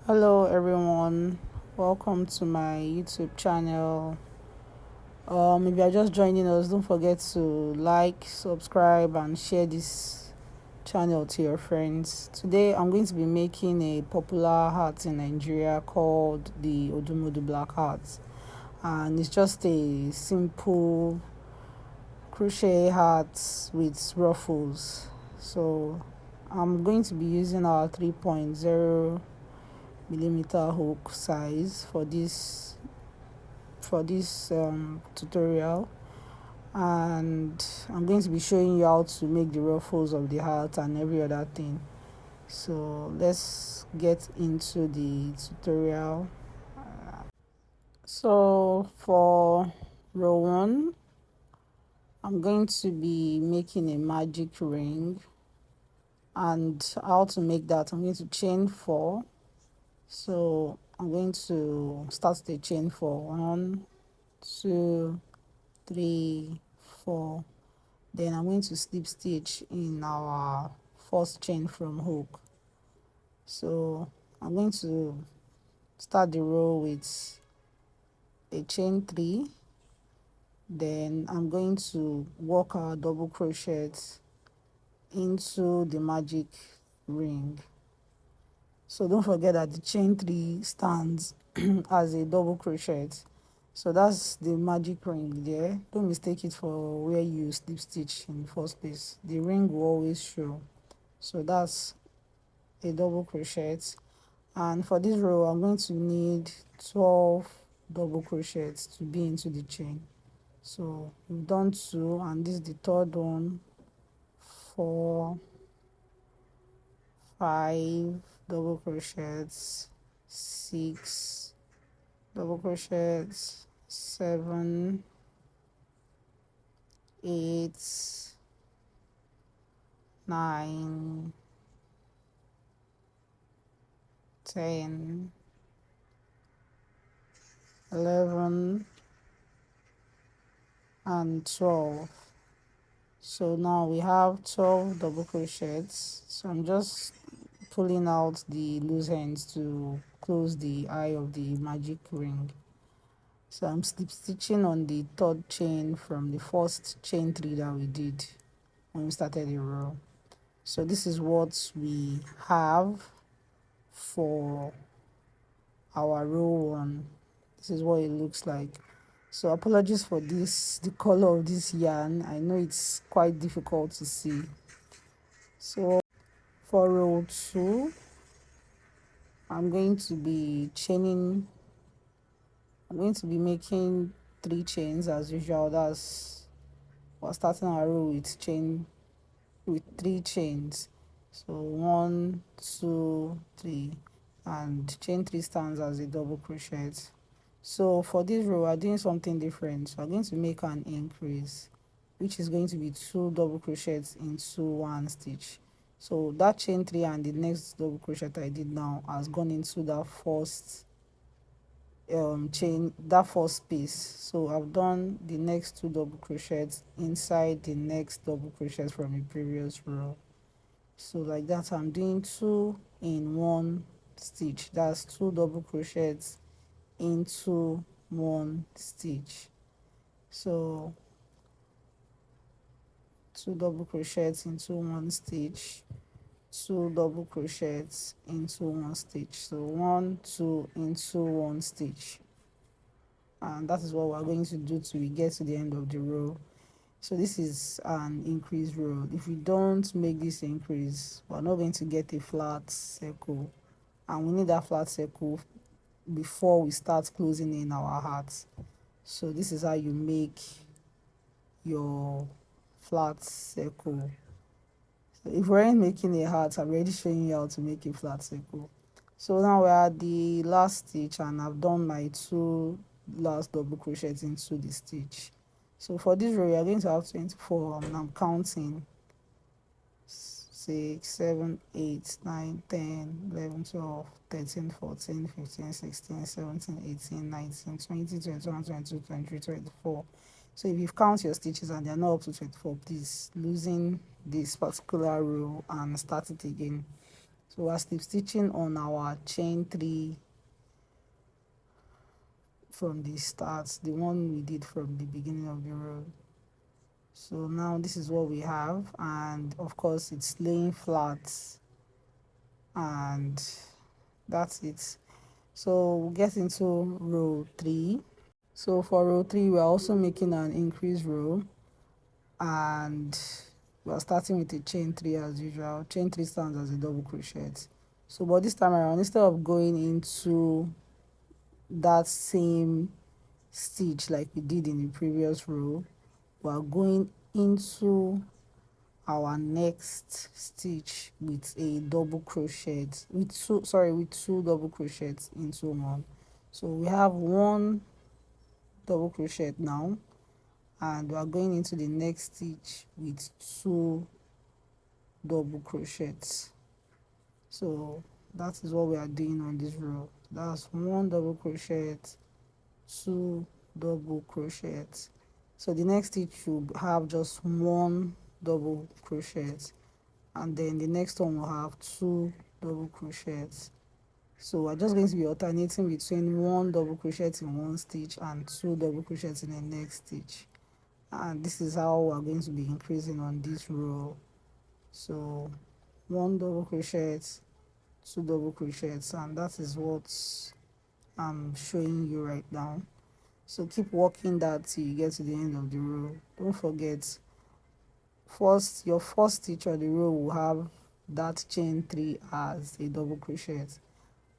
Hello everyone, welcome to my YouTube channel. If you're just joining us, don't forget to like, subscribe and share this channel to your friends. Today I'm going to be making a popular hat in Nigeria called the OdumoduBlvck hat, and it's just a simple crochet hat with ruffles. So I'm going to be using our 3.0 millimeter hook size for this tutorial, and I'm going to be showing you how to make the ruffles of the hat and every other thing. So let's get into the tutorial. So for row 1, I'm going to be making a magic ring, and how to make that, I'm going to chain 4. So I'm going to start the chain for 1, 2, 3, 4. Then I'm going to slip stitch in our first chain from hook. So I'm going to start the row with a chain 3. Then I'm going to work our double crochet into the magic ring. So don't forget that the chain 3 stands as a double crochet. So that's the magic ring there. Don't mistake it for where you slip stitch in the first place. The ring will always show. So that's a double crochet. And for this row, I'm going to need 12 double crochets to be into the chain. So we've done 2, and this is the third one. 4, 5 double crochets, 6 double crochets, 7, 8, 9, 10, 11 and 12. So now we have 12 double crochets. So I'm just pulling out the loose ends to close the eye of the magic ring. So I'm slip stitching on the third chain from the first chain 3 that we did when we started the row. So this is what we have for our row 1. This is what it looks like. So apologies for this, the color of this yarn. I know it's quite difficult to see. So for row 2, I'm going to be making 3 chains as usual. We're starting our row with 3 chains. So 1, 2, 3, and chain 3 stands as a double crochet. So for this row, we're doing something different. So we're going to make an increase, which is going to be 2 double crochets into 1 stitch. So that chain 3 and the next double crochet I did now has gone into that first chain, that first space. So I've done the next 2 double crochets inside the next double crochet from the previous row. So like that, I'm doing 2 in 1 stitch. That's 2 double crochets into 1 stitch. So 2 double crochets into 1 stitch, 2 double crochets into 1 stitch. So 1, 2 into 1 stitch, and that is what we're going to do till we get to the end of the row. So this is an increase row. If we don't make this increase, we're not going to get a flat circle, and we need that flat circle before we start closing in our hearts. So this is how you make your flat circle. So if we're making a heart, I'm already showing you how to make a flat circle. So now we're at the last stitch, and I've done my 2 last double crochets into the stitch. So for this row, you're going to have 24, and I'm counting 6, 7, 8, 9, 10, 11, 12, 13, 14, 15, 16, 17, 18, 19, 20, 21, 22, 23, 24. So if you count your stitches and they're not up to 24, please losing this particular row and start it again. So we're slip stitching on our chain 3 from the start, the one we did from the beginning of the row. So now this is what we have, and of course it's laying flat, and that's it. So we'll get into row 3. So for row 3 we're also making an increase row, and we're starting with a chain 3 as usual. Chain 3 stands as a double crochet. So but this time around, instead of going into that same stitch like we did in the previous row, we're going into our next stitch with a double crochet, with two double crochets into one. So we have one double crochet now, and we are going into the next stitch with 2 double crochets. So that is what we are doing on this row. That's 1 double crochet, 2 double crochets. So the next stitch should have just 1 double crochet, and then the next one will have 2 double crochets. So we're just going to be alternating between 1 double crochet in one stitch and 2 double crochets in the next stitch, and this is how we're going to be increasing on this row. So 1 double crochet, 2 double crochets, and that is what I'm showing you right now. So keep working that till you get to the end of the row. Don't forget, your first stitch of the row will have that chain 3 as a double crochet.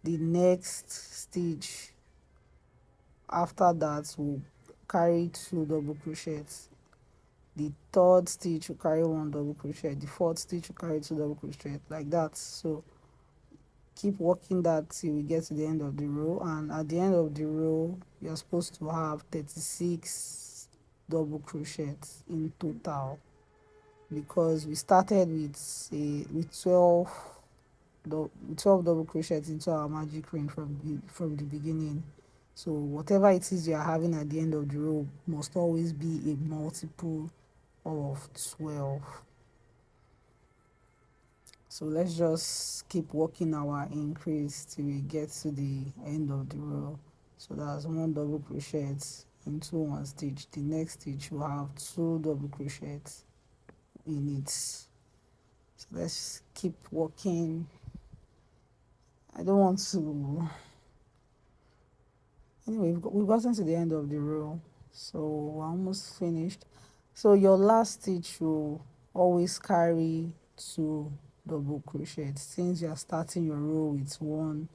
The next stitch after that will carry 2 double crochets. The third stitch will carry 1 double crochet. The fourth stitch will carry 2 double crochets, like that. So keep working that till we get to the end of the row, and at the end of the row you're supposed to have 36 double crochets in total, because we started with 12 double crochets into our magic ring from the beginning. So whatever it is you are having at the end of the row must always be a multiple of 12. So let's just keep working our increase till we get to the end of the row. So that's 1 double crochet into one stitch. The next stitch will have 2 double crochets in it. So let's keep working. I don't want to. Anyway, we've gotten to the end of the row, so we're almost finished. So your last stitch will always carry 2 double crochets, since you are starting your row with 1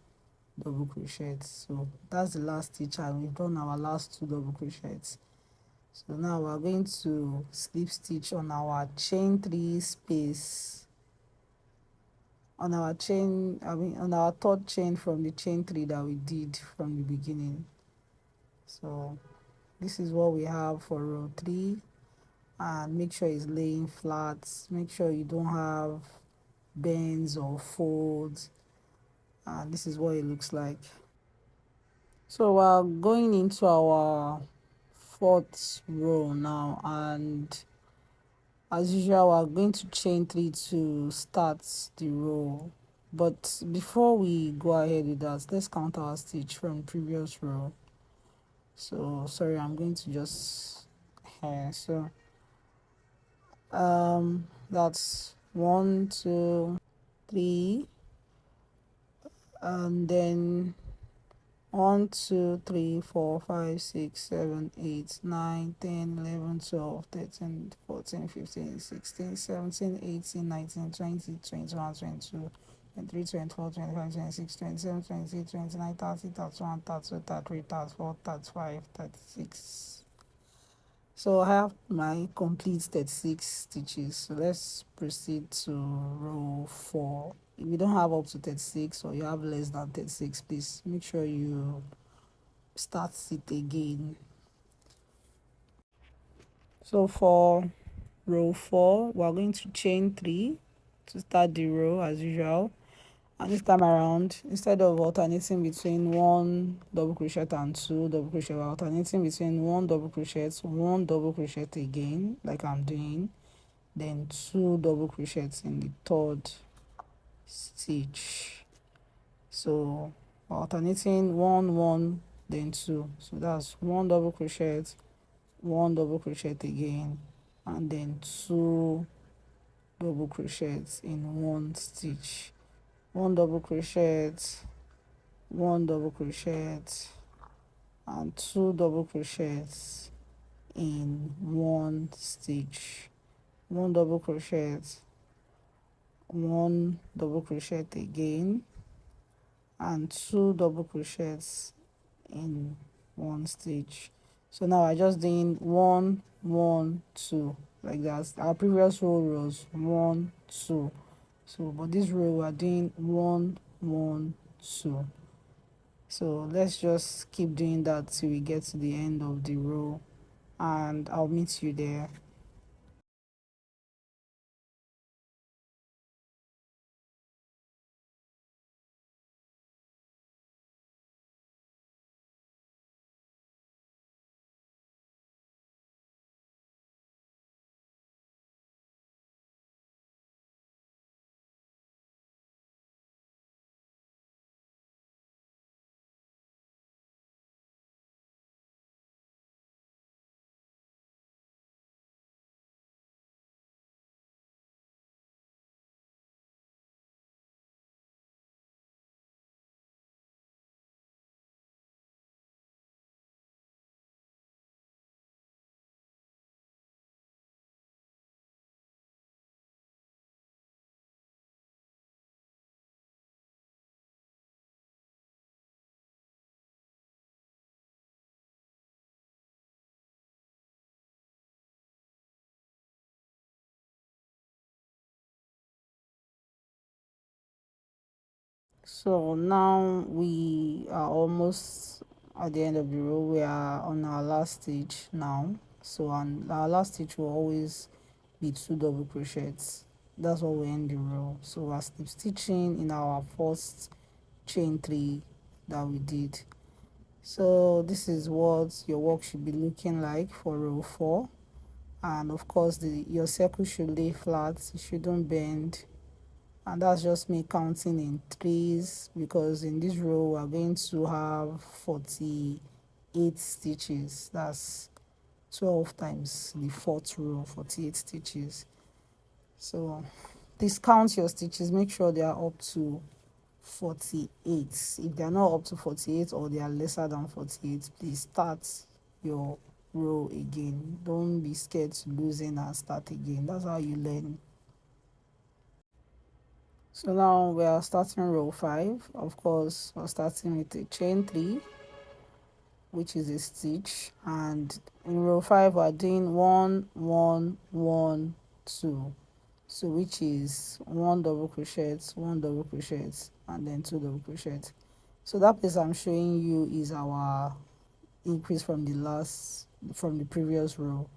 double crochet. So that's the last stitch, and we've done our last 2 double crochets. So now we're going to slip stitch on our chain 3 space, on our third chain from the chain 3 that we did from the beginning. So this is what we have for row 3, and make sure it's laying flat. Make sure you don't have bends or folds, and this is what it looks like. So we're going into our 4th row now, and as usual we're going to chain 3 to start the row. But before we go ahead with that, let's count our stitch from the previous row. So sorry, I'm going to just so that's 1 2 3, and then 1 2 3 4 5 6 7 8 9 10 11 12 13 14 15 16 17 18 19 20 21 22 23 24 25 26 27 28 29 30 31 32 33 34 35 36. So I have my complete 36 stitches. So let's proceed to row 4. If you don't have up to 36, or you have less than 36, please make sure you start it again. So for row 4, we're going to chain 3 to start the row as usual. And this time around, instead of alternating between 1 double crochet and 2 double crochet, we're alternating between 1 double crochet, 1 double crochet again, like I'm doing, then 2 double crochets in the third stitch. So alternating 1 1 then 2, so that's 1 double crochet, 1 double crochet again, and then 2 double crochets in one stitch. 1 double crochet, 1 double crochet, and 2 double crochets in one stitch. 1 double crochet, 1 double crochet again, and 2 double crochets in one stitch. So now I just doing 1 1 2 like that. Our previous row was 1 2, so but this row we are doing 1 1 2. So let's just keep doing that till we get to the end of the row, and I'll meet you there. So now we are almost at the end of the row. We are on our last stitch now. So on our last stitch will always be 2 double crochets. That's what we end the row. So we're slip stitching in our first chain 3 that we did. So this is what your work should be looking like for row 4. And of course your circle should lay flat, it shouldn't bend, and that's just me counting in threes, because in this row we're going to have 48 stitches. That's 12 times the fourth row, 48 stitches. So please count your stitches, make sure they are up to 48. If they are not up to 48 or they are lesser than 48, please start your row again. Don't be scared to loosen and start again. That's how you learn. So now we are starting row 5. Of course, we're starting with a chain 3, which is a stitch, and in row 5 we're doing 1 1 1 2, so which is 1 double crochet, 1 double crochet, and then 2 double crochet. So that place I'm showing you is our increase from the previous row.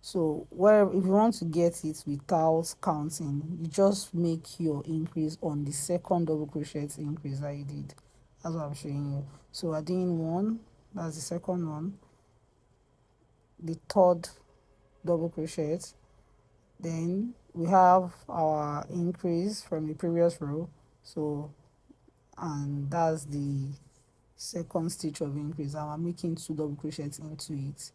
So where if you want to get it without counting, you just make your increase on the second double crochet increase that you did. That's what I'm showing you. So we're doing 1, that's the second one, the third double crochet, then we have our increase from the previous row, so, and that's the second stitch of increase, and I'm making 2 double crochets into it.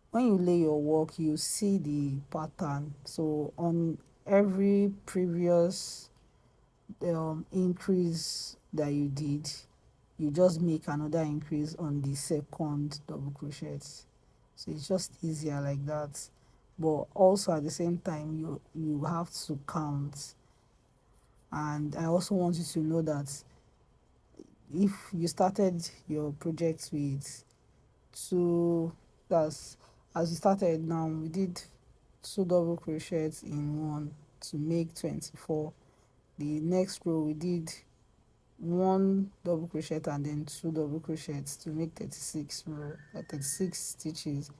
When you lay your work, you see the pattern. So on every previous increase that you did, you just make another increase on the second double crochet. So it's just easier like that, but also at the same time you have to count. And I also want you to know that if you started your project with 2, that's as you started now, we did 2 double crochets in 1 to make 24. The next row we did 1 double crochet and then 2 double crochets to make 36 stitches.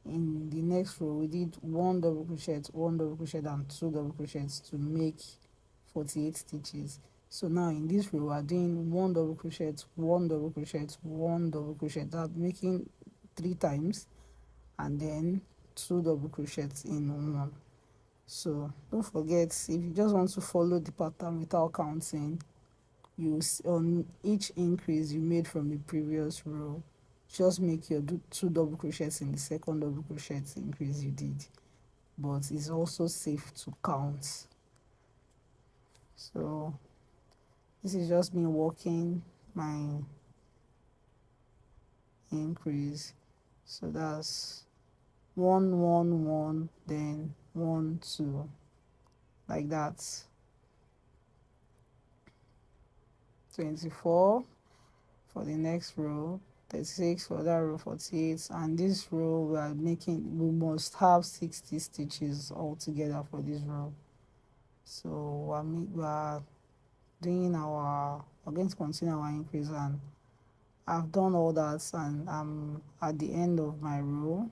In the next row we did 1 double crochet, 1 double crochet, and 2 double crochets to make 48 stitches. So now in this row we are doing 1 double crochet, 1 double crochet, 1 double crochet, that's making 3 times, and then 2 double crochets in 1. So don't forget, if you just want to follow the pattern without counting, you on each increase you made from the previous row, just make your 2 double crochets in the second double crochet increase you did, but it's also safe to count. So this is just me working my increase. So that's 1 1 1, then 1 2, like that. 24 for the next row, 36 for that row, 48, and this row we must have 60 stitches altogether for this row. So we're going to continue our increase, and I've done all that, and I'm at the end of my row,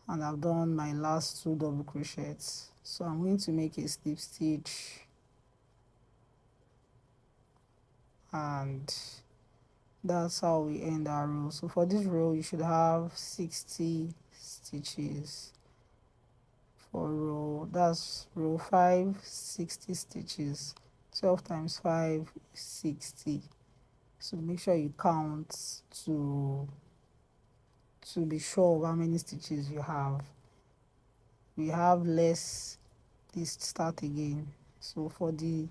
and I've done my last 2 double crochets. So I'm going to make a slip stitch, and that's how we end our row. So for this row you should have 60 stitches. For row, that's row 5, 60 stitches. 12 times 5 is 60. So make sure you count to be sure of how many stitches you have. We have less, please start again. So for the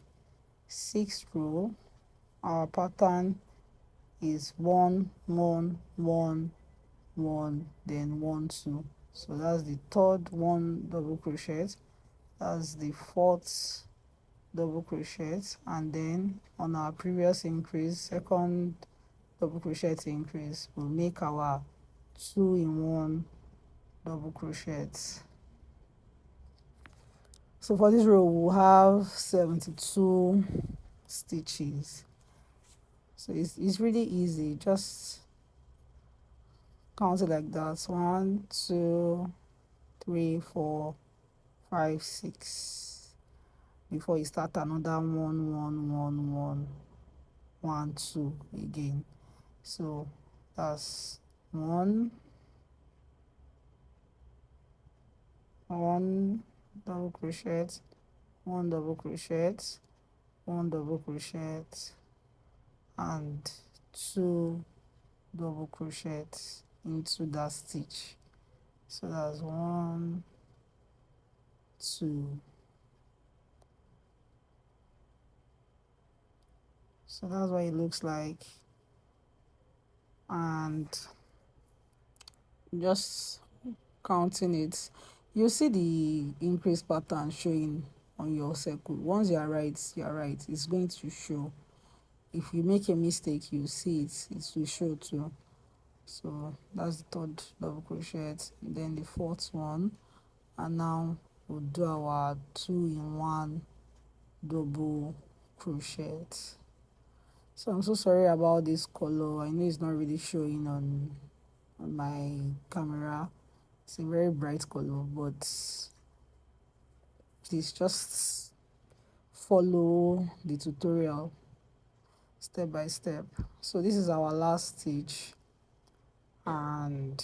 6th row, our pattern is 1 1 1 1, then 1 2. So that's the 3rd 1 double crochet, that's the 4th double crochet, and then on our previous increase, 2nd double crochet increase, we'll make our 2 in 1 double crochets. So for this row we'll have 72 stitches. So it's really easy, just count it like that: 1 2 3 4 5 6, before you start another 1 1 1 1 1 2 again. So that's 1 double crochet, 1 double crochet, 1 double crochet, and 2 double crochets into that stitch. So that's 1 2. So that's what it looks like, and just counting it, you see the increase pattern showing on your circle. Once you are right, it's going to show. If you make a mistake, you see it will show too. So that's the 3rd double crochet, then the 4th one, and now we'll do our 2 in 1 double crochet. So I'm so sorry about this color. I know it's not really showing on my camera. It's a very bright color, but please just follow the tutorial step by step. So this is our last stitch, and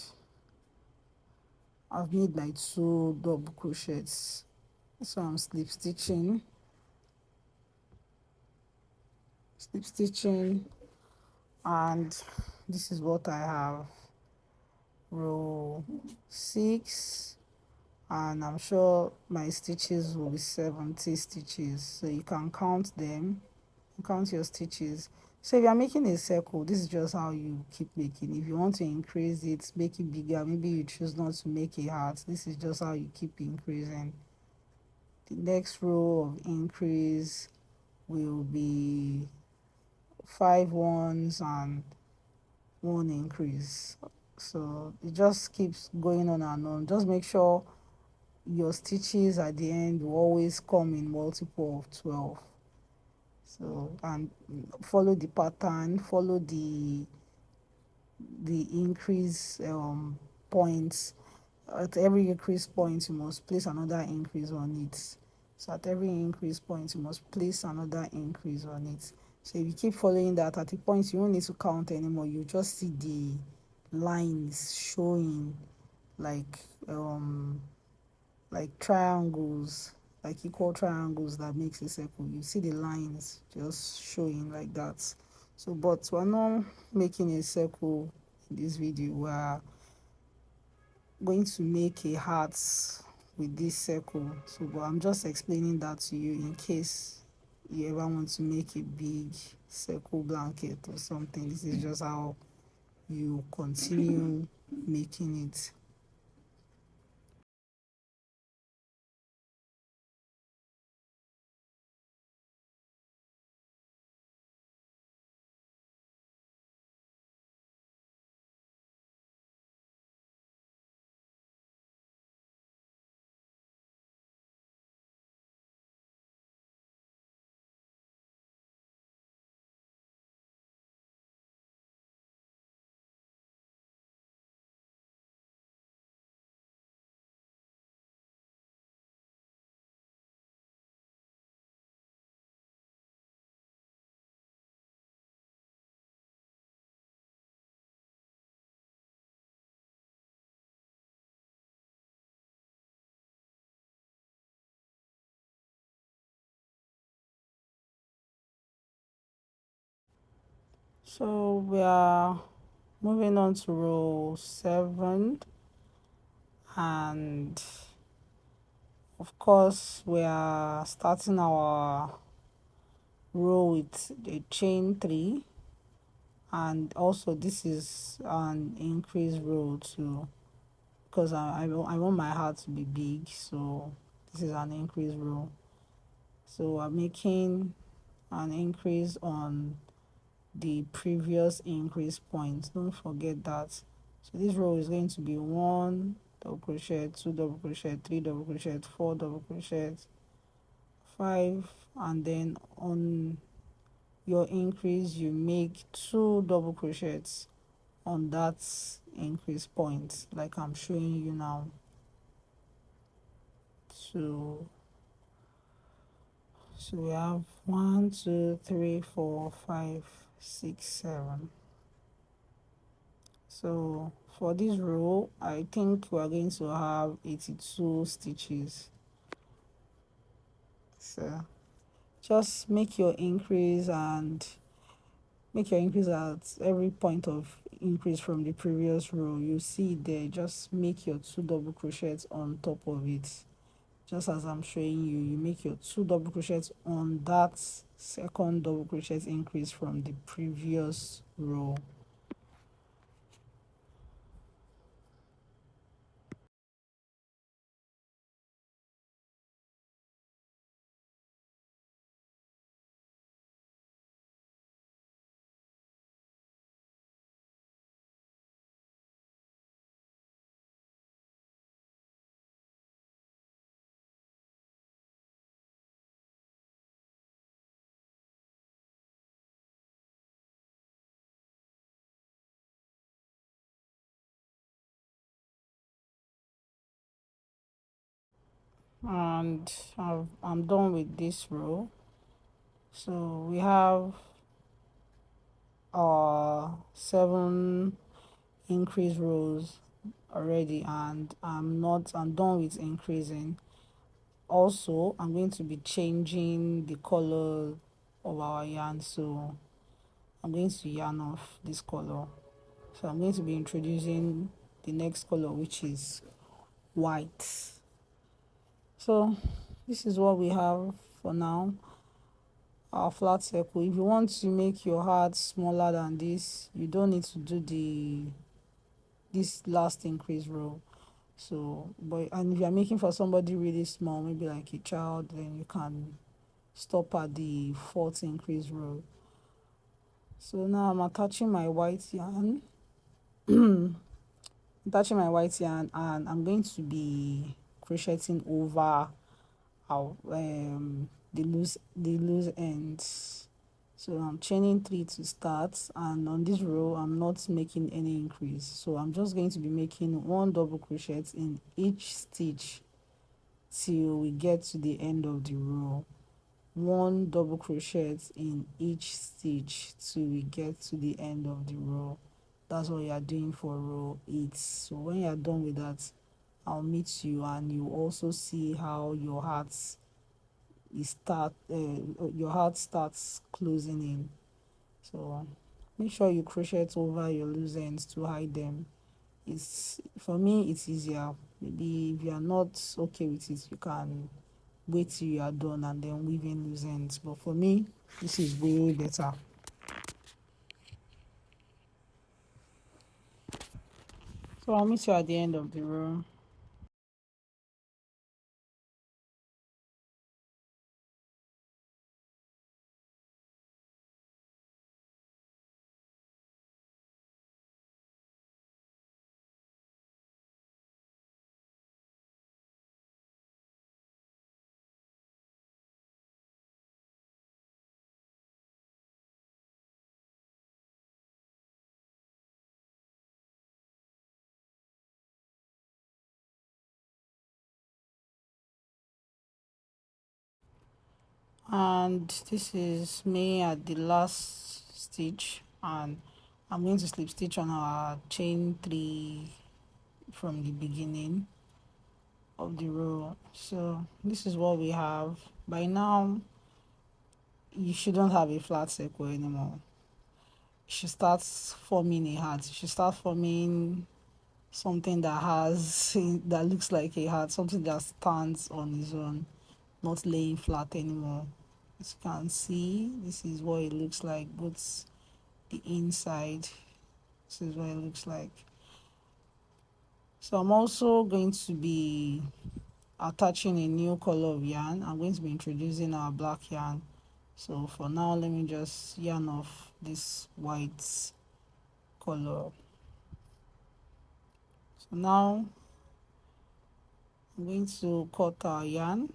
I've made my 2 double crochets. So I'm slip stitching, and this is what I have: row 6, and I'm sure my stitches will be 70 stitches, so you can count them, count your stitches. So if you're making a circle, this is just how you keep making. If you want to increase it, make it bigger, maybe you choose not to make a heart, this is just how you keep increasing. The next row of increase will be 5 ones and 1 increase. So it just keeps going on and on. Just make sure your stitches at the end will always come in multiple of 12. So, and follow the pattern, follow the increase points. At every increase point you must place another increase on it. So at every increase point you must place another increase on it. So if you keep following that, at the point you won't need to count anymore, you just see the lines showing, like like triangles, like equal triangles that makes a circle. You see the lines just showing like that. So but we're not making a circle in this video. We're going to make a heart with this circle. So but I'm just explaining that to you in case you ever want to make a big circle blanket or something. This is just how you continue making it. So we are moving on to row 7, and of course we are starting our row with the chain 3, and also this is an increase row too, because I want my heart to be big, so this is an increase row. So I'm making an increase on the previous increase point. Don't forget that. So this row is going to be 1 double crochet, 2 double crochet, 3 double crochet, 4 double crochet, 5, and then on your increase you make 2 double crochets on that increase point, like I'm showing you now. So we have 1 2 3 4 5 6 7. So for this row I think we are going to have 82 stitches. So just make your increase at every point of increase from the previous row. You see there, just make your 2 double crochets on top of it, just as I'm showing you. You make your 2 double crochets on that second double crochet increase from the previous row. And I'm done with this row. So we have 7 increase rows already, and I'm done with increasing. Also I'm going to be changing the color of our yarn, so I'm going to yarn off this color. So I'm going to be introducing the next color, which is white. So this is what we have for now, our flat circle. If you want to make your heart smaller than this, you don't need to do this last increase row. So and if you're making for somebody really small, maybe like a child, then you can stop at the 4th increase row. So now I'm attaching my white yarn attaching my white yarn, and I'm going to be crocheting over the loose ends. So I'm chaining 3 to start, and on this row I'm not making any increase, so I'm just going to be making 1 double crochet in each stitch till we get to the end of the row. 1 double crochet in each stitch till we get to the end of the row. That's what you are doing for row 8. So when you are done with that, I'll meet you, and you also see how your your heart starts closing in. So make sure you crochet over your loose ends to hide them. It's, for me, it's easier. Maybe if you are not okay with it, you can wait till you are done and then weave in loose ends, but for me, this is way better. So I'll meet you at the end of the row. And this is me at the last stitch, and I'm going to slip stitch on our chain 3 from the beginning of the row. So this is what we have. By now you shouldn't have a flat circle anymore. You should start forming a heart. You should start forming something that has that looks like a heart, something that stands on its own, not laying flat anymore. As you can see, this is what it looks like, both the inside. This is what it looks like. So I'm also going to be attaching a new color of yarn. I'm going to be introducing our black yarn. So for now, let me just yarn off this white color. So now I'm going to cut our yarn.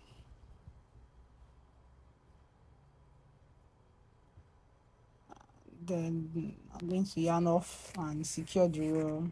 Then I'm going to yarn off and secure the row.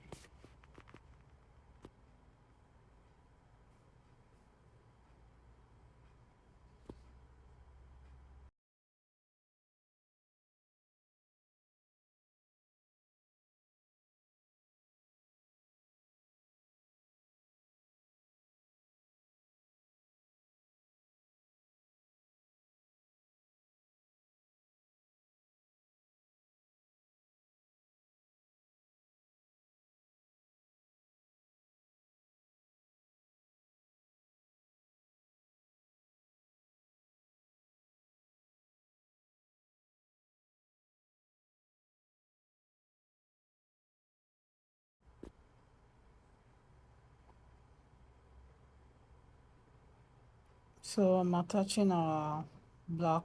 So I'm attaching our black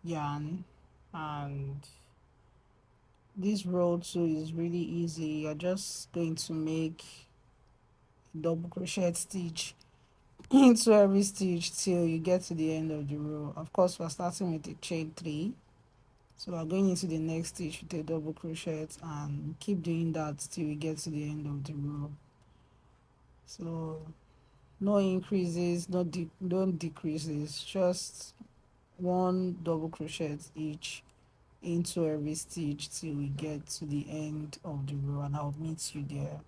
yarn, and this row too is really easy. You're just going to make double crochet stitch into every stitch till you get to the end of the row. Of course, we're starting with a chain 3, so we're going into the next stitch with a double crochet, and keep doing that till we get to the end of the row. So no increases, don't decreases, just one double crochet each into every stitch till we get to the end of the row, and I'll meet you there.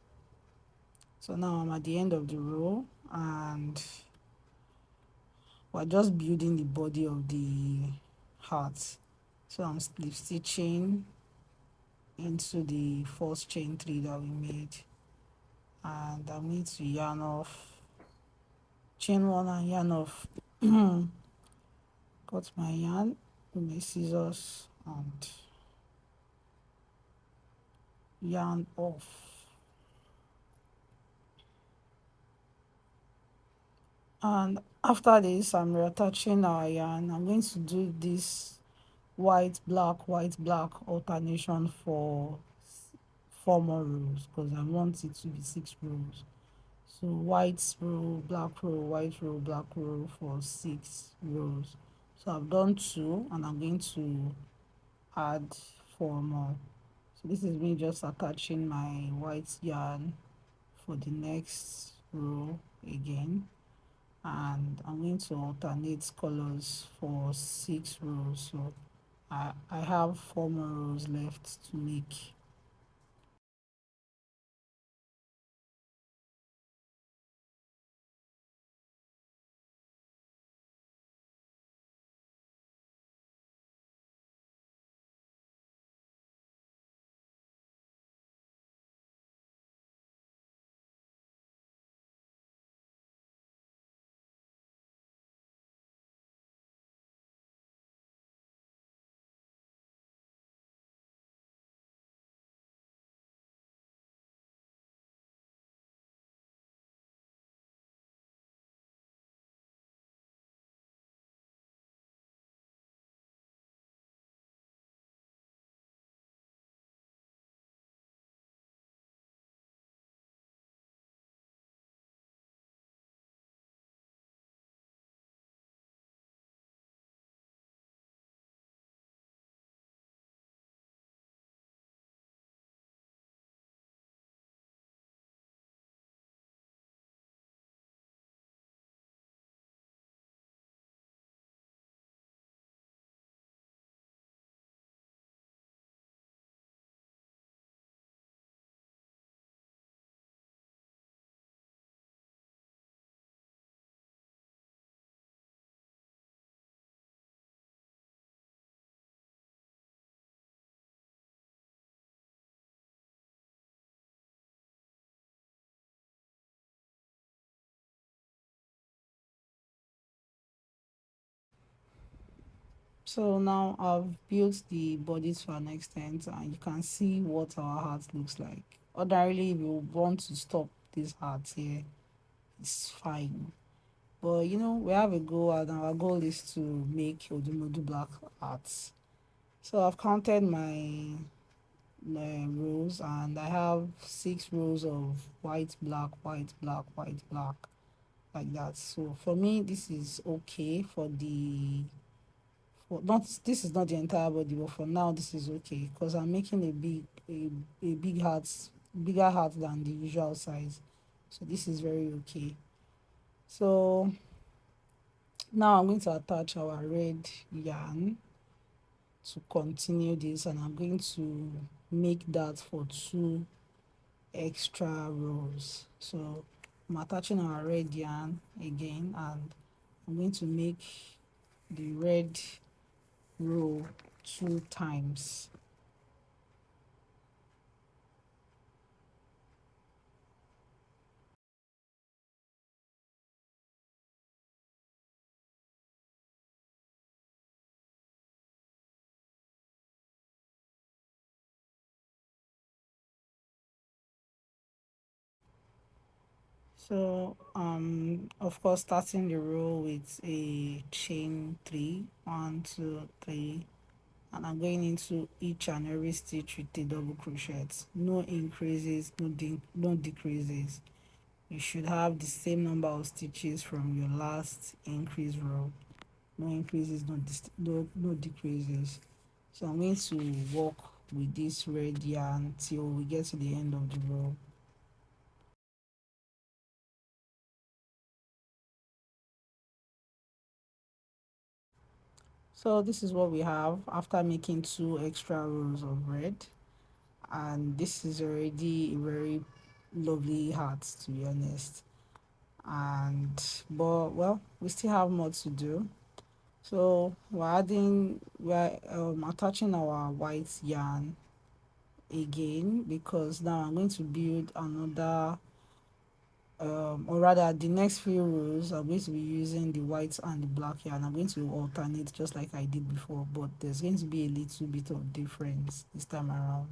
So now I'm at the end of the row, and we're just building the body of the heart. So I'm slip stitching into the first chain 3 that we made, and I'm going to yarn off, chain 1 and yarn off. Cut my yarn with my scissors and yarn off. And after this, I'm reattaching our yarn. I'm going to do this white black alternation for 4 more rows, because I want it to be 6 rows. So white row, black row, white row, black row for 6 rows. So I've done 2, and I'm going to add 4 more. So this is me just attaching my white yarn for the next row again, and I'm going to alternate colors for 6 rows. So I have 4 more rows left to make. So now I've built the body to an extent, and you can see what our heart looks like. Ordinarily, if you want to stop this heart here, it's fine. But we have a goal, and our goal is to make OdumoduBlvck hearts. So I've counted my rows, and I have 6 rows of white, black, white, black, white, black, like that. So for me, this is okay for the not this is not the entire body, but for now this is okay because I'm making a big heart, bigger heart than the usual size. So this is very okay. So now I'm going to attach our red yarn to continue this, and I'm going to make that for 2 extra rows. So I'm attaching our red yarn again, and I'm going to make the red row 2 times. So of course, starting the row with a chain 3, 1, 2, 3, and I'm going into each and every stitch with a double crochet. No increases, no decreases. You should have the same number of stitches from your last increase row. No increases, no decreases. So I'm going to work with this red yarn till we get to the end of the row. So this is what we have after making 2 extra rows of red, and this is already a very lovely heart, to be honest. But well, we still have more to do. So we're attaching our white yarn again, because now I'm going to build another, or rather the next few rows I'm going to be using the white and the black yarn. I'm going to alternate just like I did before, but there's going to be a little bit of difference this time around.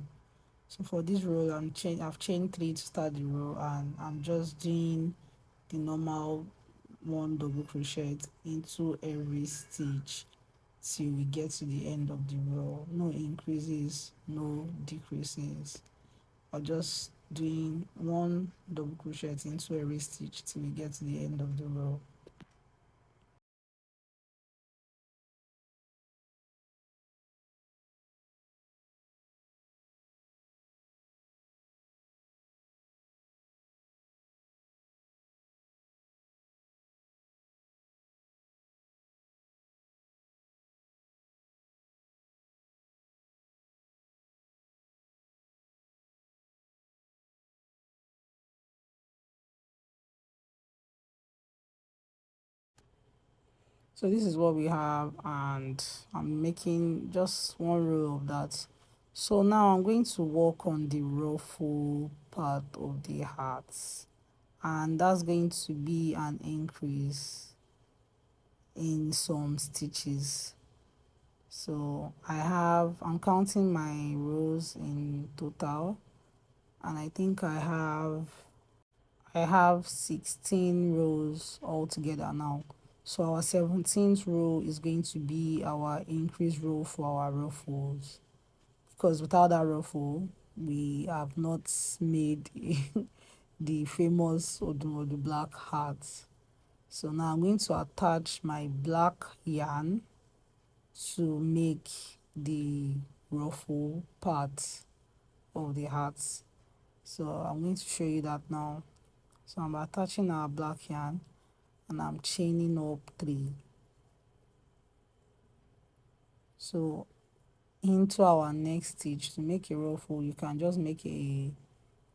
So for this row, I've chained 3 to start the row, and I'm just doing the normal 1 double crochet into every stitch till we get to the end of the row. No increases, no decreases. Or just doing 1 double crochet into every stitch till we get to the end of the row. So this is what we have, and I'm making just 1 row of that. So now I'm going to work on the ruffle part of the hearts, and that's going to be an increase in some stitches. So I'm counting my rows in total, and I think I have 16 rows altogether now. So our 17th row is going to be our increase row for our ruffles, because without that ruffle we have not made the famous OdumoduBlvck heart. So now I'm going to attach my black yarn to make the ruffle part of the heart. So I'm going to show you that now. So I'm attaching our black yarn, and I'm chaining up 3. So into our next stitch, to make a ruffle, you can just make a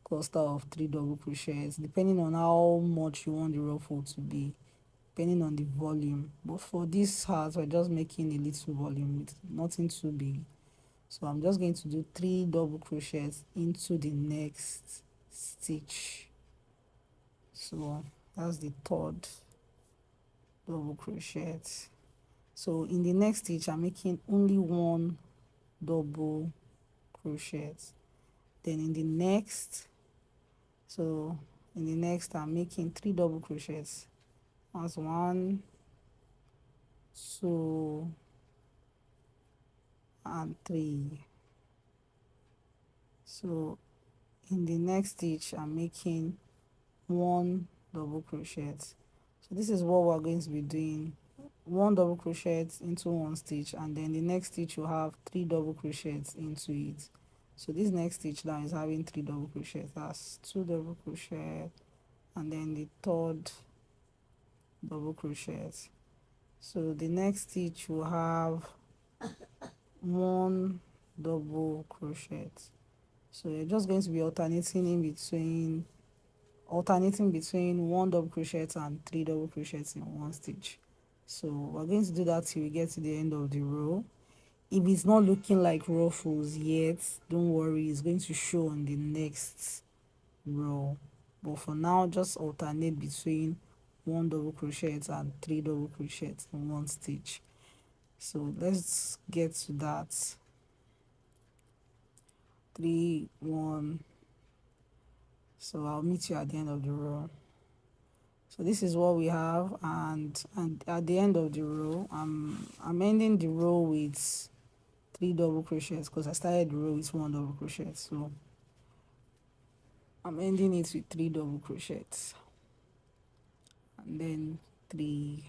cluster of 3 double crochets depending on how much you want the ruffle to be, depending on the volume. But for this heart, we're just making a little volume, it's nothing too big. So I'm just going to do 3 double crochets into the next stitch. So that's the 3rd double crochet. So in the next stitch I'm making only one double crochet. Then in the next, I'm making 3 double crochets. That's 1, 2 and 3. So in the next stitch I'm making 1 double crochet. So this is what we're going to be doing: 1 double crochet into 1 stitch, and then the next stitch you have 3 double crochets into it. So this next stitch now is having 3 double crochets. That's 2 double crochet, and then the third double crochet. So the next stitch will have 1 double crochet. So you're just going to be alternating between 1 double crochet and 3 double crochets in 1 stitch. So we're going to do that till we get to the end of the row. If it's not looking like ruffles yet, don't worry, it's going to show on the next row. But for now, just alternate between 1 double crochet and 3 double crochets in 1 stitch. So let's get to that. 3, 1. So I'll meet you at the end of the row. So this is what we have, and at the end of the row I'm ending the row with 3 double crochets because I started the row with 1 double crochet. So I'm ending it with 3 double crochets and then 3.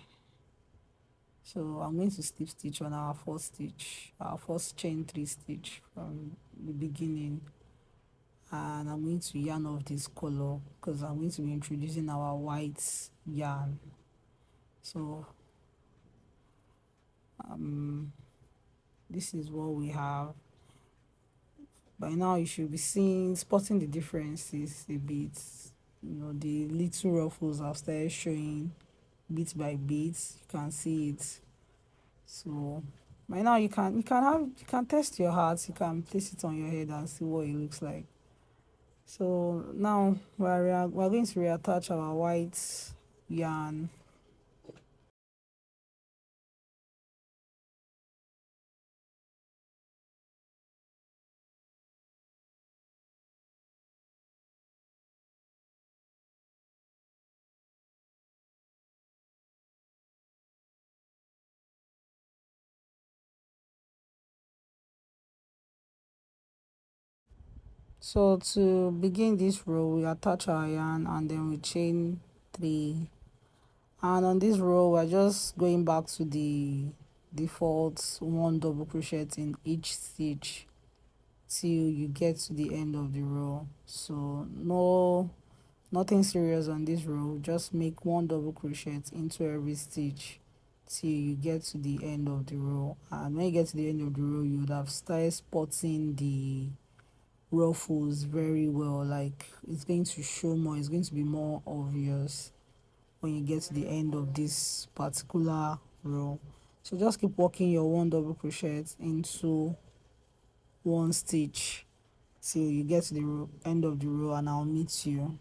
So I'm going to slip stitch on our first chain 3 stitch from the beginning, and I'm going to yarn off this color because I'm going to be introducing our white yarn. So this is what we have. By now you should be spotting the differences a bit. The little ruffles have started showing bit by bit. You can see it. So by now you can test your heart. You can place it on your head and see what it looks like. So now we're going to reattach our white yarn. So to begin this row, we attach our yarn and then we chain 3. And on this row we're just going back to the default 1 double crochet in each stitch till you get to the end of the row. So nothing serious on this row, just make 1 double crochet into every stitch till you get to the end of the row. And when you get to the end of the row, you would have started spotting the ruffles very well. Like, it's going to show more, it's going to be more obvious when you get to the end of this particular row. So just keep working your 1 double crochet into 1 stitch till you get to the end of the row, and I'll meet you.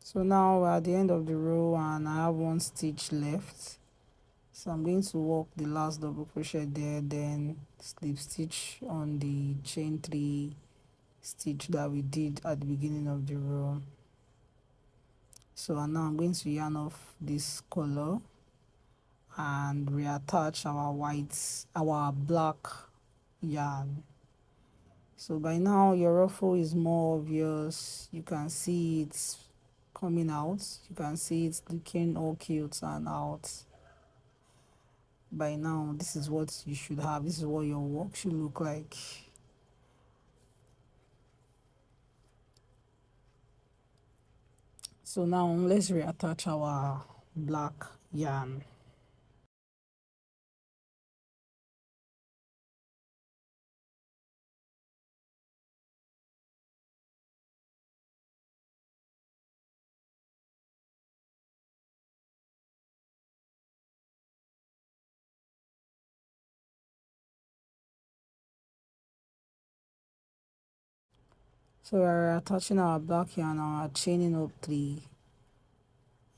So now we're at the end of the row and I have 1 stitch left. So I'm going to work the last double crochet there, then slip stitch on the chain 3 stitch that we did at the beginning of the row. So now I'm going to yarn off this color and reattach our black yarn. So by now your ruffle is more obvious. You can see it's coming out. You can see it's looking all cute and out. By now this is what you should have. This is what your work should look like. So now let's reattach our black yarn. So we're attaching our black yarn and we're chaining up 3,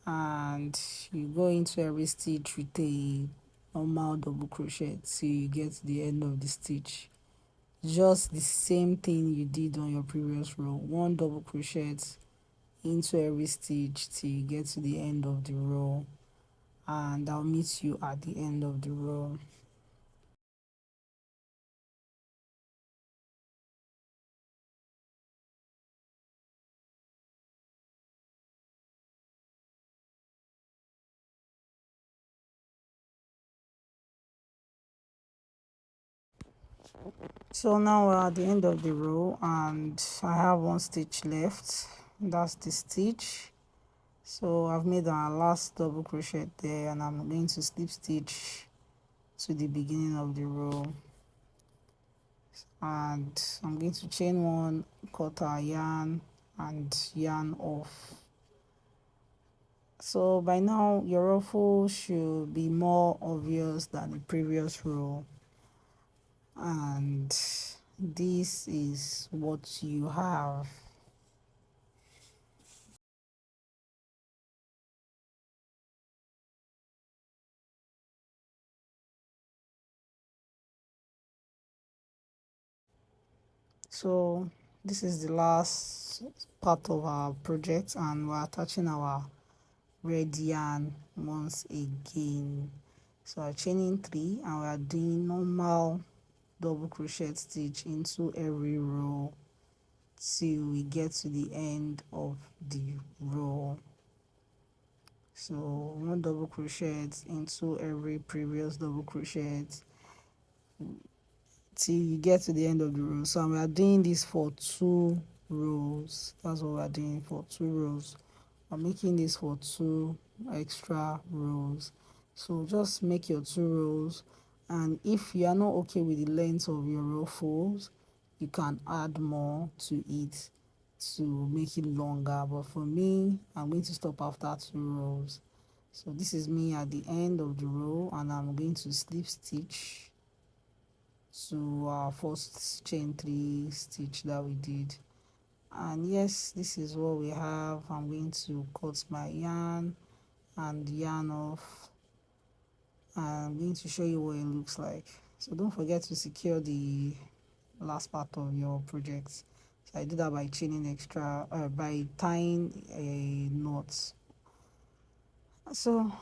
and you go into every stitch with a normal double crochet till you get to the end of the stitch. Just the same thing you did on your previous row. 1 double crochet into every stitch till you get to the end of the row, and I'll meet you at the end of the row. So now we're at the end of the row and I have 1 stitch left. That's the stitch. So I've made our last double crochet there, and I'm going to slip stitch to the beginning of the row, and I'm going to chain 1, cut our yarn and yarn off. So by now your ruffle should be more obvious than the previous row, and this is what you have. So this is the last part of our project, and we're attaching our red yarn once again. So we're chaining 3 and we are doing normal double crochet stitch into every row till we get to the end of the row. So 1 double crochet into every previous double crochet till you get to the end of the row. So we are doing this for 2 rows. That's what we are doing for 2 rows. I'm making this for 2 extra rows. So just make your 2 rows, and if you are not okay with the length of your ruffles, you can add more to it to make it longer, but for me, I'm going to stop after 2 rows. So this is me at the end of the row, and I'm going to slip stitch to our first chain 3 stitch that we did. And yes, this is what we have. I'm going to cut my yarn and yarn off. I'm going to show you what it looks like. So don't forget to secure the last part of your project. So I did that by chaining extra, by tying a knot. So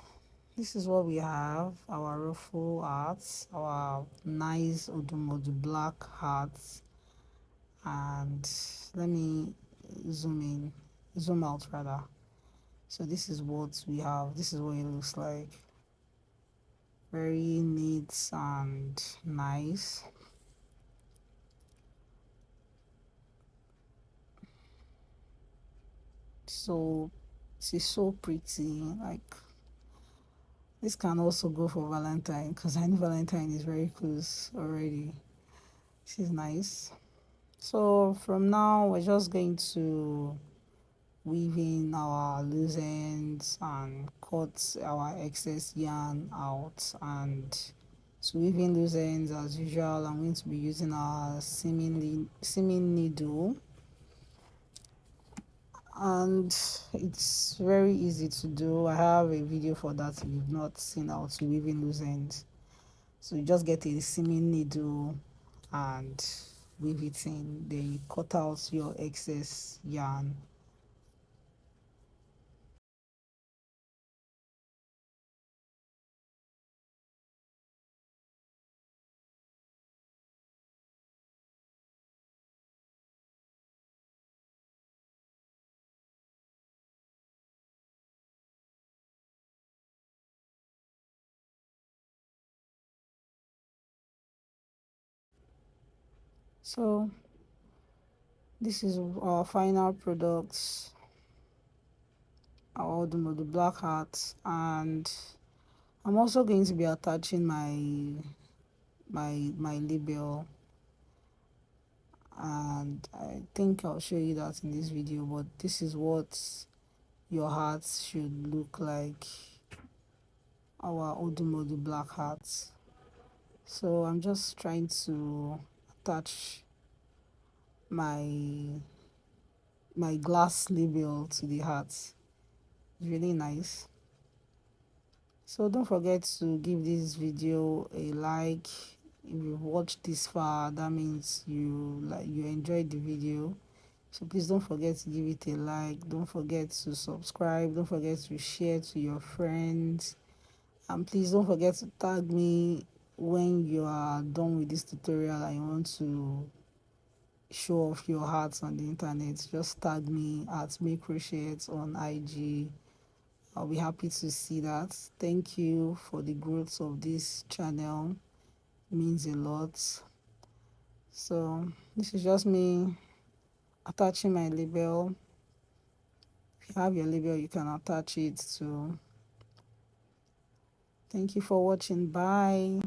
this is what we have: our ruffle hats, our nice OdumoduBlvck hats. And let me zoom out rather. So this is what we have. This is what it looks like. Very neat and nice. So it's so pretty. Like, this can also go for Valentine, because I know Valentine is very close already. This is nice. So from now we're just going to weave in our loose ends and cut our excess yarn out. And to weave in loose ends, as usual, I'm going to be using our seaming needle, and it's very easy to do. I have a video for that if you've not seen how to weave in loose ends. So you just get a seaming needle and weave it in, then you cut out your excess yarn. So this is our final products, our OdumoduBlvck hat, and I'm also going to be attaching my label, and I think I'll show you that in this video. But this is what your hats should look like, our OdumoduBlvck hats. So I'm just trying to attach my my glass label to the heart. It's really nice. So don't forget to give this video a like. If you've watched this far, that means you enjoyed the video. So please don't forget to give it a like. Don't forget to subscribe. Don't forget to share to your friends. And please don't forget to tag me when you are done with this tutorial and you want to show off your hearts on the internet. Just tag me at Make Crochet on IG. I'll be happy to see that. Thank you for the growth of this channel. It means a lot. So this is just me attaching my label. If you have your label, you can attach it to. Thank you for watching. Bye.